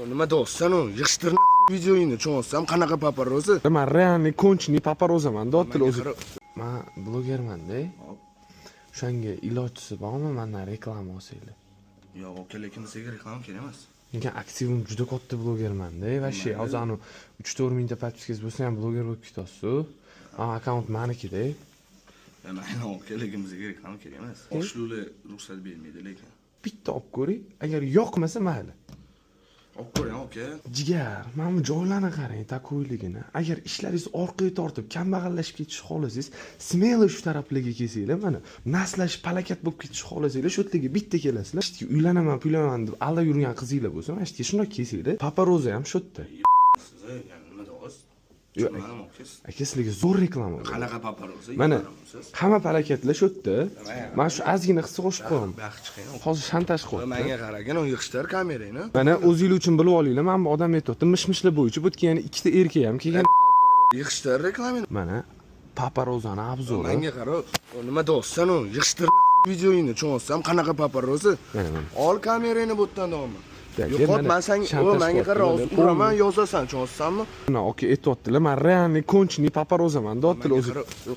Nima deyapsan u? Yig'ishtir videoyini cho'nsam qanaqa paparozi? Men realniy konchniy paparozaman, dottil o'zi. Men blogerman-da. O'shanga ilojchisi bormi? Mendan reklama olsanglar. Yo'q, aka, lekin bizga reklama kerak emas. Men aktivim juda katta blogerman-da. Va shu hozir anu 3-4 mingta podpiskasi bo'lsa ham bloger bo'lib ketasiz-ku. Akkaunt meniki-da. Mana aka, lekin bizga reklama kerak emas. Oshlular ruxsat bermaydi lekin. Bitta olib ko'ring. Agar yoqmasa mayli. Olib ko'ring aka. Jigar, mana bu joylarni qarang, takoyligini. Agar ishlaringiz orqaga tortib, kambag'allashib ketish xohlasangiz, smelo shu taraflarga kelsanglar, mana naslashib palakat bo'lib ketish xohlasanglar, shu yerga bitta kelasizlar. Uylanaman, puylanaman deb alla yurgan qizinglar bo'lsa, mana shu yerga shunday kelsanglar, paparoza ham shu yerda. Nima deyapsiz? Yo'q, aka sizlarga zo'r reklama. Qanaqa paparoza? Mana hamma palakatlar shu yerda. Mana shu ozgina qisqa qo'shib qo'yaman. Hozir shantaj qo'ydim. Menga qaragin, u yig'ishtir kamerangni. Mana o'zingiz uchun bilib olinglar, men bu odam aytayapti, mishmishlar bo'yicha bu yerga yana ikkita erkak ham kelgan. Yig'ishtir reklamani. Mana paparozani obzori. Menga qara, nima deyapsan u? Yig'ishtir videoyini cho'nsam qanaqa paparozi? Mana. Ol kamerangni bu yerdan davomman. Yo'qot, men senga, menga qara, uraman, yozasan, cho'nsammi? Mana aka aytayaptilar, men realniy konchniy paparozaman, dottil o'zi.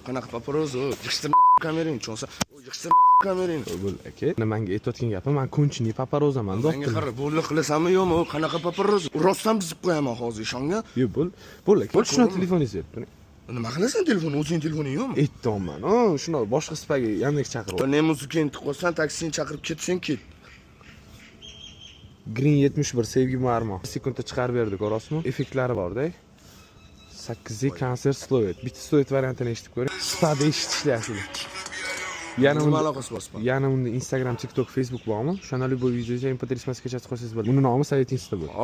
Qanaqa paparozi? Yig'ishtir kamerangni cho'nsa, yig'ishtir kamerangni. Bo'l aka, menga aytayotgan gapim, men konchniy paparozaman, Menga dottil. qara, bo'ldi qilasanmi yo'qmi? Qanaqa paparozi? Rostdan bizib qo'yaman hozir ishonga. Yo'q, bo'l aka. Shuni telefoningizni aytib turing. Nima qilasan telefon? O'zing telefoning yo'qmi? Aytdim. Shuni boshqa spaga Yandex chaqirib. Ne muzikani tiqolsan, taksini chaqirib ketsang ket. Green 71 sevgi marmo. Sekundda chiqarib berdi, ko'rasizmi? Effektlari bor-da. 8 konsert slovet. Bitta slovet variantini eshitib ko'ring. Spada eshitishlasizlar. Nima aloqasi bor spa? Yana unda Instagram, TikTok, Facebook bormi? O'shanda любой videoga MP3 maskacha qo'ysangiz bo'ladi. Uni nomi Sovet Insta bo'ladi.